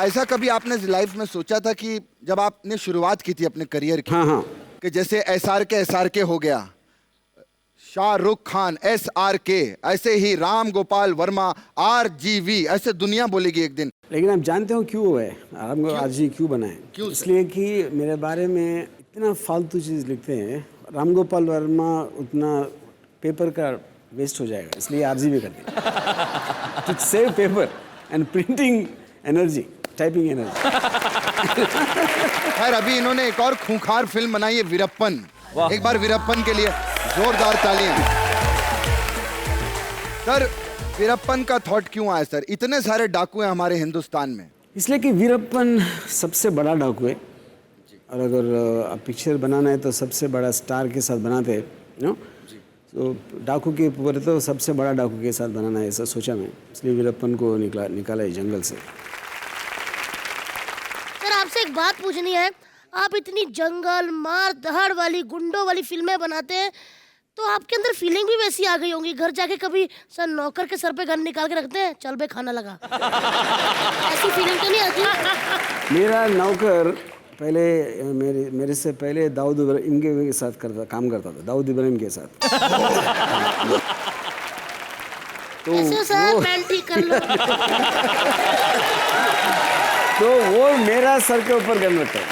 ऐसा कभी आपने लाइफ में सोचा था कि जब आपने शुरुआत की थी अपने करियर की, हाँ कि जैसे SRK हो गया, शाहरुख खान SRK, ऐसे ही राम गोपाल वर्मा RGV, ऐसे दुनिया बोलेगी एक दिन। लेकिन आप जानते हो क्यों हुआ है? आपको आज ही क्यों बना है? क्यों? इसलिए कि मेरे बारे में इतना फालतू चीज़ लिखते हैं, राम गोपाल वर्मा उतना पेपर का वेस्ट हो जाएगा, इसलिए RGV कर दिया to save paper and printing energy, typing energy. खैर अभी इन्होंने एक और खूंखार फिल्म बनाई है, वीरप्पन। एक बार वीरप्पन के लिए जोरदार तालियां। सर, वीरप्पन का थॉट क्यों आया सर? इतने सारे डाकू हैं हमारे हिंदुस्तान में। इसलिए कि वीरप्पन सबसे बड़ा डाकू है, और अगर आप पिक्चर बनाना है तो सबसे बड़ा स्टार के साथ बनाते हैं, नो? तो डाकू के ऊपर तो सबसे बड़ा डाकू के साथ बनाना है, ऐसा सोचा मैं, इसलिए वीरप्पन को निकाला है जंगल से। सर आपसे एक बात पूछनी है, आप इतनी जंगल मार दहाड़ वाली गुंडों वाली फिल्में बनाते हैं, तो आपके अंदर फीलिंग भी वैसी आ गई होंगी। घर जाके कभी सर नौकर के सर पे गन निकाल के रखते हैं, चल बे खाना लगा, ऐसी फीलिंग तो नहीं आती? मेरा नौकर पहले मेरे से पहले दाऊद इब्राहिम के साथ काम करता था, दाऊद इब्राहिम के साथ। तो ऐसे सर पैंट ठीक कर लो। तो वो मेरा सर के ऊपर गन रखता है।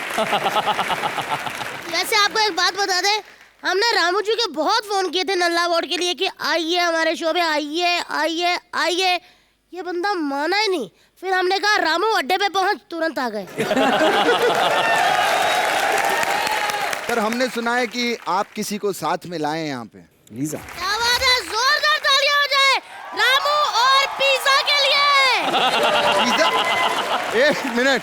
वैसे आपको एक बात बता दें, हमने रामू जी के बहुत फोन किए थे नल्ला वार्ड के लिए कि आइए हमारे शो में, आइए आइए आइए, ये बंदा माना ही नहीं। फिर हमने कहा रामू अड्डे पे पहुंच, तुरंत आ गए। सर हमने सुना है कि आप किसी को साथ में लाए हैं यहाँ पे। लीजा। क्या बात है, जोरदार तालियां हो जाए रामू और पिज्जा के लिए। पिज्जा? एक मिनट,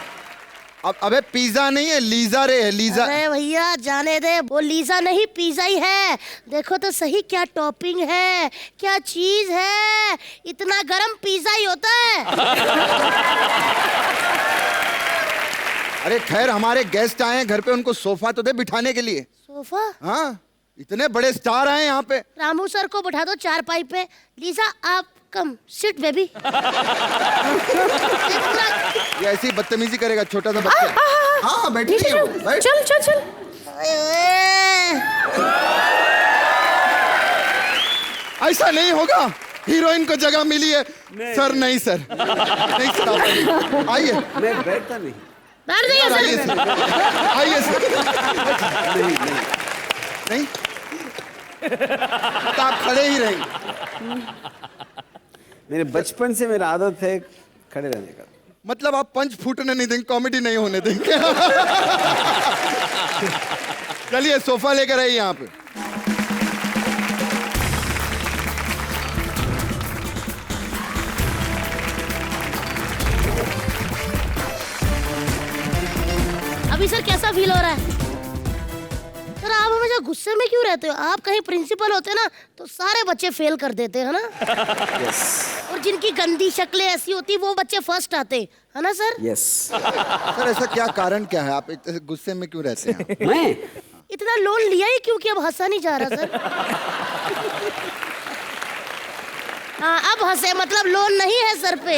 अब अबे पिज्जा नहीं है, लीजा रे है, लीजा। अरे भैया जाने दे, वो लीजा नहीं पिज्जा ही है। देखो तो सही क्या टॉपिंग है, क्या चीज है, इतना गरम पिज्जा ही होता है। अरे खैर हमारे गेस्ट आए हैं घर पे, उनको सोफा तो दे बिठाने के लिए। सोफा? हाँ, इतने बड़े स्टार आए यहाँ पे। रामू सर को बैठा दो चारपाई पे। लीजा आप कम सिट बेबी। ये ऐसी बदतमीजी करेगा छोटा सा बच्चा। हाँ बैठी बैठ। चल चल चल। ऐसा नहीं होगा, हीरोइन को जगह मिली है। सर नहीं सर, नहीं सर आप आइए। मैं बैठता नहीं। बैठ जाइए सर। आइए सर, आइए सर। नहीं तो आप खड़े ही रहेंगे। मेरे बचपन से मेरा आदत है खड़े रहने का। मतलब आप पंच फूटने नहीं देंगे, कॉमेडी नहीं होने देंगे। चलिए सोफा लेकर आइए यहाँ पे। अभी सर कैसा फील हो रहा है? सर आप हमेशा गुस्से में क्यों रहते हो? आप कहीं प्रिंसिपल होते ना तो सारे बच्चे फेल कर देते हैं ना। यस। और जिनकी गंदी शक्लें ऐसी होती वो बच्चे फर्स्ट आते है ना सर? यस। सर ऐसा क्या कारण क्या है, आप इतने गुस्से में क्यों रहते हैं? मैं इतना लोन लिया ही क्योंकि अब हंसा नहीं जा रहा सर। हाँ अब हंसे, मतलब लोन नहीं है सर पे।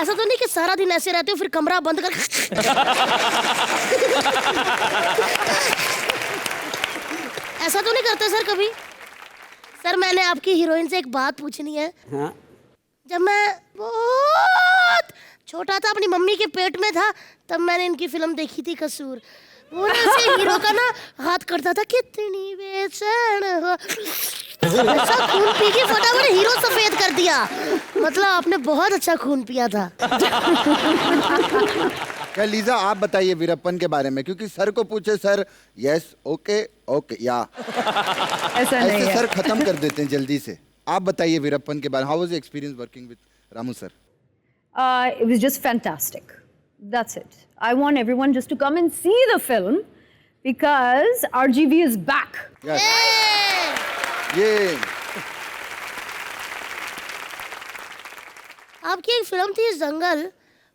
ऐसा तो नहीं कि सारा दिन ऐसे रहते हो फिर कमरा बंद कर। ऐसा तो नहीं करते सर कभी? सर मैंने आपकी हीरोइन से एक बात पूछनी है। हाँ। जब मैं बहुत छोटा था, अपनी मम्मी के पेट में था, तब मैंने इनकी फिल्म देखी थी कसूर। वो ना ऐसे हीरो का ना हाथ करता था, कितनी बेचैन हो, ऐसा खून पी के फटाफट हीरो सफेद कर दिया। मतलब आपने बहुत अच्छा खून पिया था। क्या लीजा आप बताइए वीरप्पन के बारे में, क्योंकि सर को पूछे सर यस ओके ओके या ऐसा नहीं ऐसे है। सर खत्म कर देते हैं जल्दी से। आप बताइए वीरप्पन के बारे में, how was experience working with Ramu sir? It was just fantastic. That's it. I want everyone just to come and see the film because RGV is back. Yes. ये आपकी एक फिल्म थी जंगल,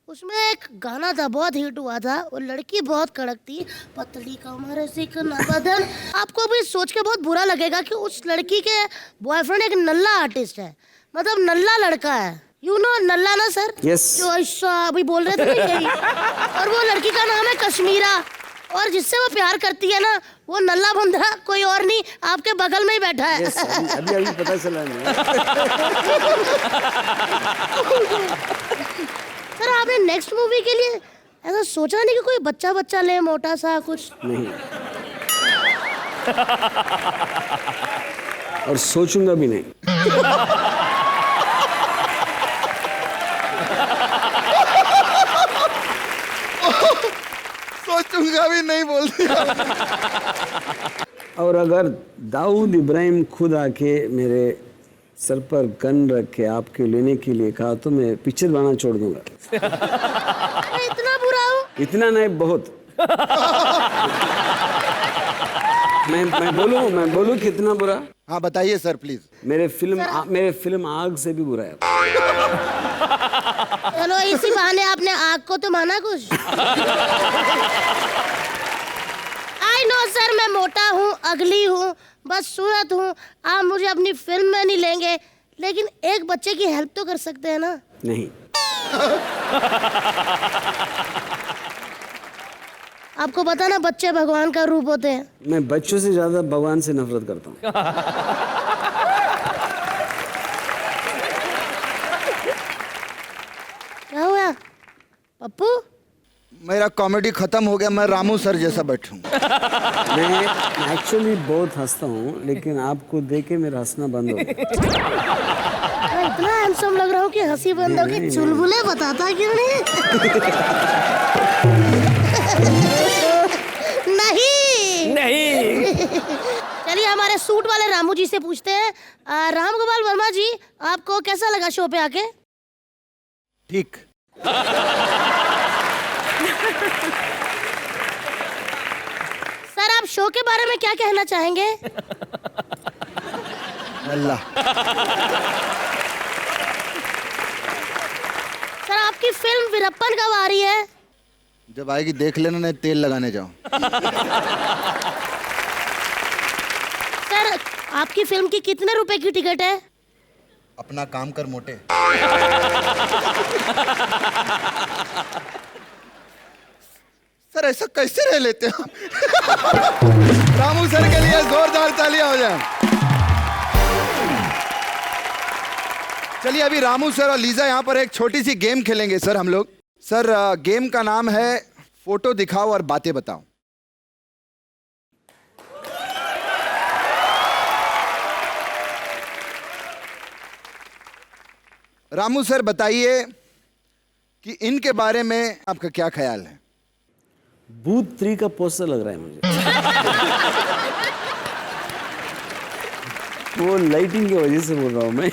उसमें एक गाना था बहुत हिट हुआ था, वो लड़की बहुत कड़क थी, पतली कमर चिकना बदन। आपको भी सोच के बहुत बुरा लगेगा कि उस लड़की के बॉयफ्रेंड एक नल्ला आर्टिस्ट है, मतलब नल्ला लड़का है। यू नो नल्ला ना सर? Yes. जो ऐसा अभी बोल रहे थे ना यही। और वो लड़की का नाम है कश्मीरा, और जिससे वो प्यार करती है ना वो नल्ला बंदा कोई और नहीं, आपके बगल में ही बैठा है। Yes, अभी पता चला नहीं। सर आपने नेक्स्ट मूवी के लिए ऐसा सोचा नहीं कि कोई बच्चा बच्चा ले, मोटा सा कुछ? नहीं, और सोचूंगा भी नहीं। सोचूंगा भी नहीं बोल दिया। और अगर दाऊद इब्राहिम खुद आके मेरे सर पर गन रख के आपके लेने के लिए कहा तो मैं पिक्चर बनाना छोड़ दूंगा। मैं इतना बुरा हूँ? इतना नहीं, बहुत। मैं बोलूं कितना बुरा? हाँ बताइए सर प्लीज। मेरे फिल्म आग से भी बुरा है। चलो इसी बहाने आपने आग को तो माना कुछ। आई नो सर मैं मोटा हूँ, अगली हूँ, बदसूरत हूँ, आप मुझे अपनी फिल्म में नहीं लेंगे, लेकिन एक बच्चे की हेल्प तो कर सकते हैं ना? नहीं। आपको पता ना बच्चे भगवान का रूप होते हैं। मैं बच्चों से ज्यादा भगवान से नफरत करता हूँ। क्या हुआ पप्पू? मेरा कॉमेडी खत्म हो गया, मैं रामू सर जैसा बैठूं। मैं एक्चुअली बहुत हंसता हूँ, लेकिन आपको देख के मेरा हंसना बंद हो गया। मैं इतना हैंडसम लग रहा हूँ कि हंसी बंद होगी। चुलबुले बताता क्यों नहीं? नहीं। चलिए हमारे सूट वाले रामू जी से पूछते हैं। राम गोपाल वर्मा जी, आपको कैसा लगा शो पे आके? ठीक। सर आप शो के बारे में क्या कहना चाहेंगे? अल्लाह। सर आपकी फिल्म वीरप्पन कब आ रही है? जब आएगी देख लेना, नहीं तेल लगाने जाओ। सर आपकी फिल्म की कितने रुपए की टिकट है? अपना काम कर मोटे। सर ऐसा कैसे रह लेते हो? रामू सर के लिए जोरदार तालियां हो जाए। चलिए अभी रामू सर और लीजा यहाँ पर एक छोटी सी गेम खेलेंगे सर हम लोग। सर गेम का नाम है फोटो दिखाओ और बातें बताओ। रामू सर बताइए कि इनके बारे में आपका क्या ख्याल है? भूत 3 का पोस्टर लग रहा है मुझे। वो लाइटिंग की वजह से बोल रहा हूँ मैं।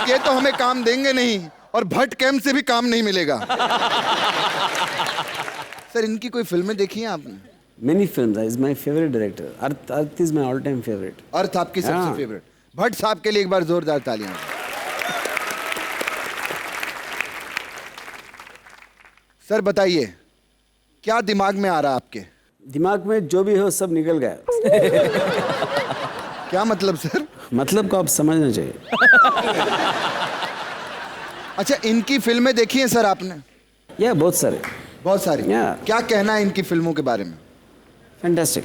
ये तो हमें काम देंगे नहीं, और भट्ट कैम्प से भी काम नहीं मिलेगा। सर इनकी कोई फिल्में देखी हैं आपने? Many films. Is my favorite director. Arth is my all-time favorite. अर्थ आपकी सबसे फेवरेट। भट्ट साहब के लिए एक बार जोरदार तालियां। सर बताइए क्या दिमाग में आ रहा है आपके? दिमाग में जो भी हो सब निकल गया। क्या मतलब सर? मतलब को आप समझना चाहिए। अच्छा इनकी फिल्में देखी हैं सर आपने? या बहुत सारे। बहुत सारी। Yeah. क्या कहना है इनकी फिल्मों के बारे में? फैंटास्टिक।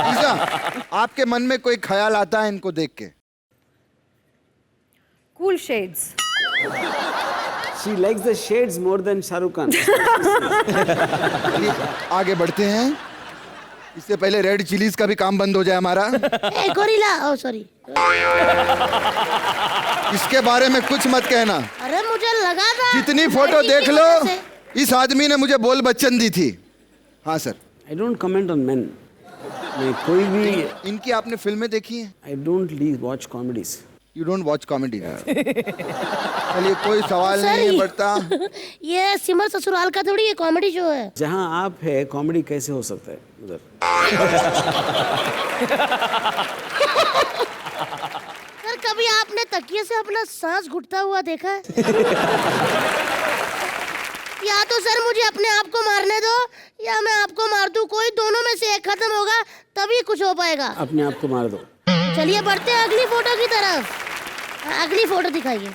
लीजा, आपके मन में कोई ख्याल आता है इनको देख के? Cool shades. She likes the shades more than Shahrukh Khan. चलिए, आगे बढ़ते हैं। इससे पहले रेड चिलीज का भी काम बंद हो जाए हमारा। ए गोरिल्ला, ओह सॉरी। इसके बारे में कुछ मत कहना। अरे मुझे लगा था जितनी फोटो देख लो, इस आदमी ने मुझे बोल बच्चन दी थी। हाँ sir. I don't comment on men. मैं कोई भी इनकी आपने फिल्में देखी हैं? I don't watch comedies. You don't watch comedy? चलिए कोई सवाल नहीं है बढ़ता। ये सिमर ससुराल का थोड़ी ये कॉमेडी शो है। जहाँ आप है कॉमेडी कैसे हो सकता है उधर? सर कभी आपने तकिए से अपना सांस घुटता हुआ देखा है? या तो सर मुझे अपने आप को मारने दो या मैं आपको मार दूं, कोई दोनों में से एक खत्म होगा तभी कुछ हो पाएगा। अपने आप को मार दो। चलिए बढ़ते हैं अगली फोटो की तरफ। अगली फोटो दिखाइए।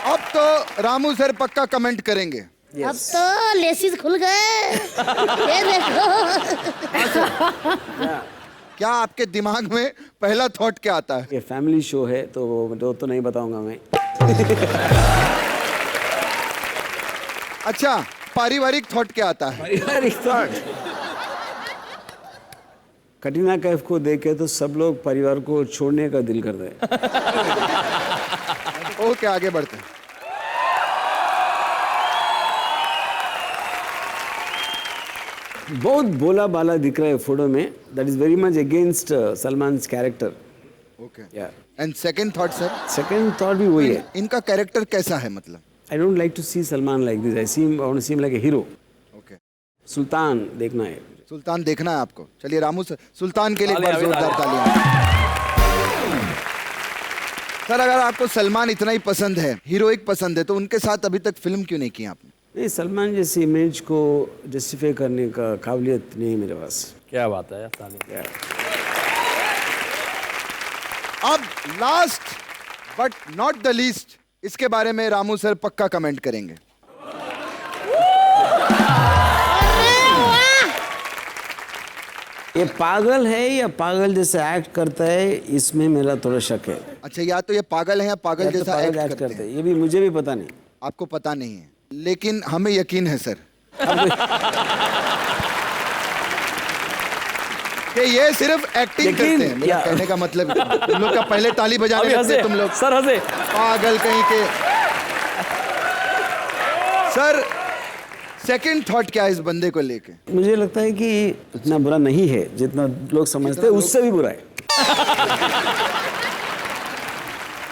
अब तो रामू सर पक्का कमेंट करेंगे। अब तो लेसिस खुल गए। ये देखो। क्या आपके दिमाग में पहला थॉट क्या आता है? ये फैमिली शो है तो वो तो नहीं बताऊंगा मैं। अच्छा, पारिवारिक थॉट क्या आता है? पारिवारिक थॉट, कटरीना कैफ को देखे तो सब लोग परिवार को छोड़ने का दिल करते हैं। ओके, आगे बढ़ते हैं। बहुत बोला बाला दिख रहा है फोटो में, that is very much against Salman character. Okay, yeah and second thought sir? Second thought भी वही है। इनका कैरेक्टर कैसा है मतलब? I don't like to see Salman like this, I want to see him like a hero. Okay, Sultan देखना है। सुल्तान देखना है आपको। चलिए रामू सर, सुल्तान के लिए एक बार तालियां, जोरदार तालियां। सर, अगर आपको सलमान इतना ही पसंद है, हीरोइक पसंद है, तो उनके साथ अभी तक फिल्म क्यों नहीं की आपने? नहीं, सलमान जैसी इमेज को जस्टिफाई करने का काबिलियत नहीं है मेरे पास। क्या बात है यार साली। अब last but not the least, इसके बारे में रामू सर पक्का कमेंट करेंगे। ये पागल है या पागल जैसे एक्ट करता है, इसमें मेरा थोड़ा शक है। अच्छा, या तो ये पागल है या पागल या तो जैसा पागल एक्ट करते हैं। ये भी मुझे भी पता नहीं। आपको पता नहीं है, लेकिन हमें यकीन है सर कि ये सिर्फ एक्टिंग करते हैं। मेरा क्या? कहने का मतलब तुम लोग का पहले ताली बजाने अभी लगते हंसे तुम लोग, सर, हंसे। पागल कहीं के। सर, सेकंड थॉट क्या है इस बंदे को लेके? मुझे लगता है कि इतना बुरा नहीं है जितना लोग समझते हैं, उससे भी बुरा है।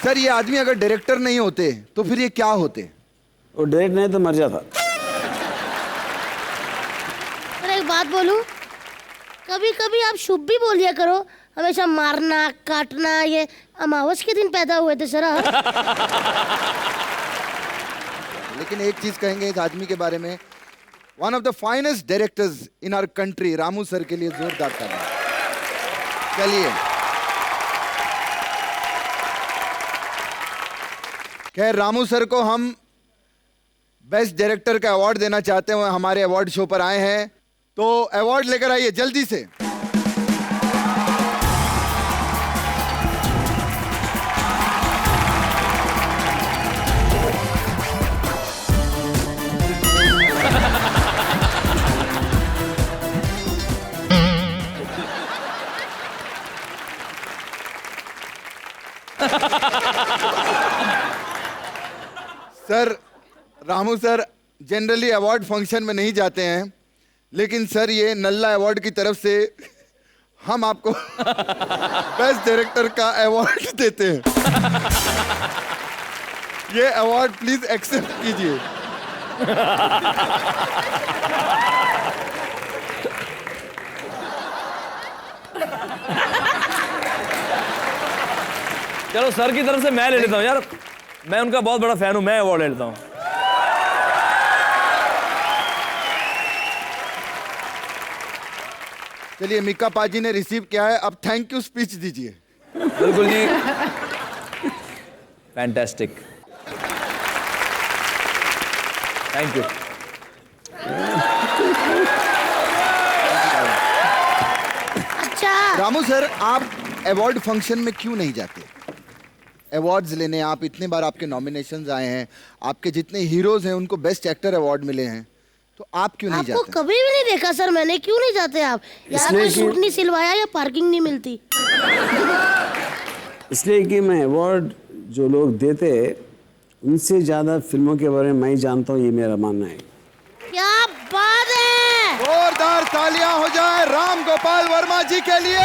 सर, ये आदमी अगर डायरेक्टर नहीं होते तो फिर ये क्या होते? वो डायरेक्ट नहीं तो मर जाता। पर एक बात बोलूं, कभी कभी आप शुभ भी बोलिया करो। हमेशा मारना काटना ये अमावस के दिन पैदा हुए थे सर आप। लेकिन एक चीज कहेंगे इस आदमी के बारे में, one of the finest directors in our country, Ramu sir के लिए जोरदार तालियां। चलिए, खैर रामू सर को हम बेस्ट डायरेक्टर का अवार्ड देना चाहते हैं। हमारे अवार्ड शो पर आए हैं, तो अवार्ड लेकर आइए जल्दी से। Sir, Ramu sir generally award function में नहीं जाते हैं, लेकिन सर ये नल्ला अवार्ड की तरफ से हम आपको बेस्ट डायरेक्टर का अवार्ड देते हैं। ये अवार्ड प्लीज एक्सेप्ट कीजिए। चलो सर की तरफ से मैं ले लेता हूँ यार, मैं उनका बहुत बड़ा फैन हूँ, मैं अवार्ड ले लेता हूँ। चलिए, मिक्का पाजी ने रिसीव किया है, अब थैंक यू स्पीच दीजिए। बिल्कुल जी, फैंटास्टिक, थैंक यू। अच्छा, रामू सर, आप अवार्ड फंक्शन में क्यों नहीं जाते? अवार्ड्स लेने आप इतने बार, आपके नॉमिनेशंस आए हैं, आपके जितने हीरोज हैं उनको बेस्ट एक्टर अवार्ड मिले हैं, तो आप क्यों नहीं आपको जाते? कभी भी नहीं देखा सर मैंने। क्यों नहीं जाते आप? यहाँ कोई सूट नहीं सिलवाया या पार्किंग नहीं मिलती? इसलिए कि मैं अवार्ड जो लोग देते हैं उनसे ज़्यादा फिल्मों के बारे में मैं जानता हूँ, ये मेरा मानना है। क्या बात है! जोरदार तालियां हो जाए राम गोपाल वर्मा जी के लिए।